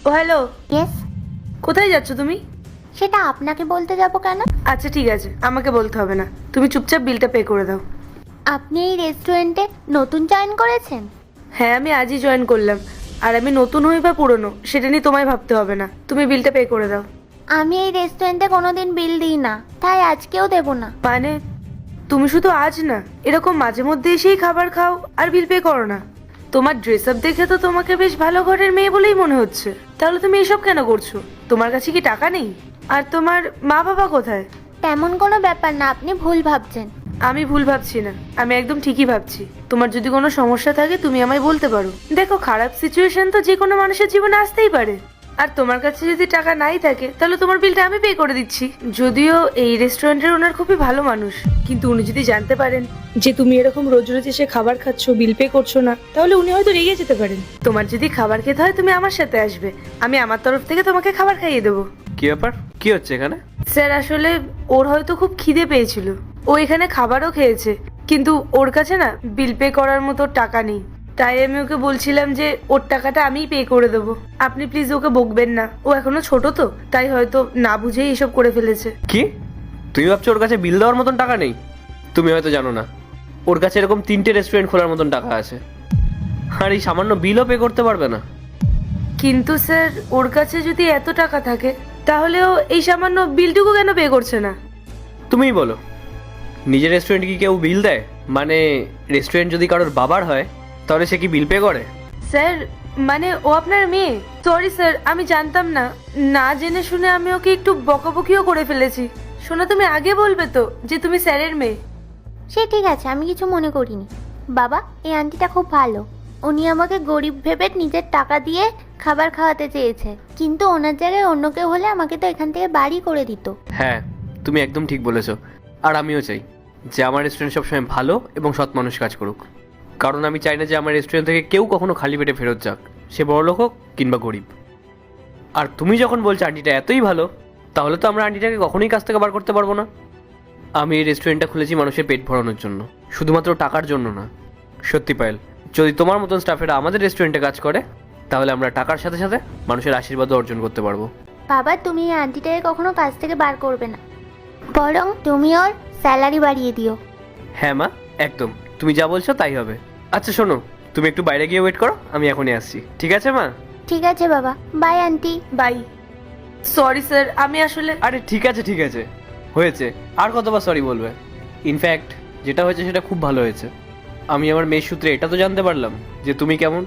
ও hello, yes. কোথায় যাচ্ছ তুমি? সেটা আপনাকে বলতে যাব কেন? আচ্ছা ঠিক আছে, আমাকে বলতে হবে না, তুমি চুপচাপ বিলটা পে করে দাও। আপনি এই রেস্টুরেন্টে নতুন জয়েন করেছেন? হ্যাঁ, আমি আজই জয়েন করলাম। আর আমি নতুন হই বা পুরনো সেটা নিয়ে তোমায় ভাবতে হবে না, তুমি বিলটা পে করে দাও। আমি এই রেস্টুরেন্টে কোনোদিন বিল দিই না, তাই আজকেও দেব না। মানে তুমি শুধু আজ না, এরকম মাঝে মধ্যে এসেই খাবার খাও আর বিল পে করো না? তোমার ড্রেস আপ দেখে তো তোমাকে বেশ ভালো ঘরের মেয়ে বলেই মনে হচ্ছে। তাহলে তুমি এসব কেন করছো? তোমার কাছে কি টাকা নেই? আর তোমার মা বাবা কোথায়? তেমন কোনো ব্যাপার না, আপনি ভুল ভাবছেন। আমি ভুল ভাবছি না, আমি একদম ঠিকই ভাবছি। তোমার যদি কোনো সমস্যা থাকে তুমি আমায় বলতে পারো। দেখো, খারাপ সিচুয়েশন তো যে কোনো মানুষের জীবনে আসতেই পারে। আর তোমার কাছে যদি টাকা নাই থাকে তাহলে তোমার বিলটা আমি পে করে দিচ্ছি। যদিও এই রেস্টুরেন্টের ওনার খুবই ভালো মানুষ, কিন্তু উনি যদি জানতে পারেন যে তুমি এরকম রোজ রোজ এসে খাবার খাচ্ছ, বিল পে করছো না, তাহলে উনি হয়তো রেগে যেতে পারেন। তোমার যদি খাবার খেতে হয় তুমি আমার সাথে আসবে, আমি আমার তরফ থেকে তোমাকে খাবার খাইয়ে দেবো। কি ব্যাপার, কি হচ্ছে এখানে? স্যার, আসলে ওর হয়তো খুব খিদে পেয়েছিল, ও এখানে খাবারও খেয়েছে, কিন্তু ওর কাছে না বিল পে করার মতো টাকা নেই। তাই আমি ওকে বলছিলাম যে ওর টাকাটা আমিই পে করে দেবো। আপনি প্লিজ ওকে বকবেন না, ও এখনো ছোট তো, তাই হয়তো না বুঝেই এসব করে ফেলেছে। কি তুমি ভাবছো ওর কাছে বিল দেওয়ার মতন টাকা নেই? তুমি হয়তো জানো না, ওর কাছে এরকম 3টে রেস্টুরেন্ট খোলার মতন টাকা আছে, আর এই সামান্য বিলও পে করতে পারবে না। কিন্তু স্যার, ওর কাছে যদি এত টাকা থাকে তাহলে ও এই সামান্য বিলটুকু কেন পে করছে না? তুমিই বলো, নিজের রেস্টুরেন্টে কি কেউ বিল দেয়? মানে রেস্টুরেন্ট যদি কারোর বাবার হয় তাহলে সে কি বিল পে করে? স্যার, মানে ও আপনার মেয়ে? সরি স্যার, আমি জানতাম না, না জেনে শুনে আমি ওকে একটু বকাবকিও করে ফেলেছি। শোনো, তুমি আগে বলবে তো যে তুমি স্যারের মেয়ে। সে ঠিক আছে, আমি কিছু মনে করিনি। বাবা, এই আন্টিটা খুব ভালো। উনি আমাকে গরিব ভেবে নিজের টাকা দিয়ে খাবার খাওয়াতে চেয়েছে, কিন্তু ওনার জায়গায় অন্য কেউ হলে আমাকে তো এখান থেকে বাড়ি করে দিত। হ্যাঁ, তুমি একদম ঠিক বলেছো। আর আমিও চাই যে আমার রেস্টুরেন্ট সবসময় ভালো এবং সৎ মানুষ কাজ করুক, কারণ আমি চাই না যে আমার রেস্টুরেন্ট থেকে কেউ কখনো খালি পেটে ফেরত যাক, সে বড়লোক হোক কিংবা গরিব। আর তুমি যখন বলছো আন্টিটা এতই ভালো, তাহলে তো আমরা আন্টিটাকে কখনোই কাছ থেকে বার করতে পারবো না। আমি এই রেস্টুরেন্টটা খুলেছি মানুষের পেট ভরানোর জন্য, শুধুমাত্র টাকার জন্য না। সত্যি পায়েল, যদি তোমার মতন স্টাফেরা আমাদের রেস্টুরেন্টে কাজ করে তাহলে আমরা টাকার সাথে সাথে মানুষের আশীর্বাদও অর্জন করতে পারবো। বাবা, তুমি এই আন্টিটাকে কখনো কাজ থেকে বার করবে না, বরং তুমি ওর স্যালারি বাড়িয়ে দিও। হ্যাঁ মা, একদম তুমি যা বলছো তাই হবে। আচ্ছা শোনো, তুমি একটু বাইরে গিয়ে ওয়েট করো, আমি এখনই আসছি। ঠিক আছে মা? ঠিক আছে বাবা, bye aunty. Bye. Sorry sir, আমি আসলে আরে ঠিক আছে ঠিক আছে, হয়েছে, আর কতবার সরি বলবে? ইনফ্যাক্ট যেটা হয়েছে সেটা খুব ভালো হয়েছে। আমি আমার মেয়ের সূত্রে এটা তো জানতে পারলাম যে তুমি কেমন।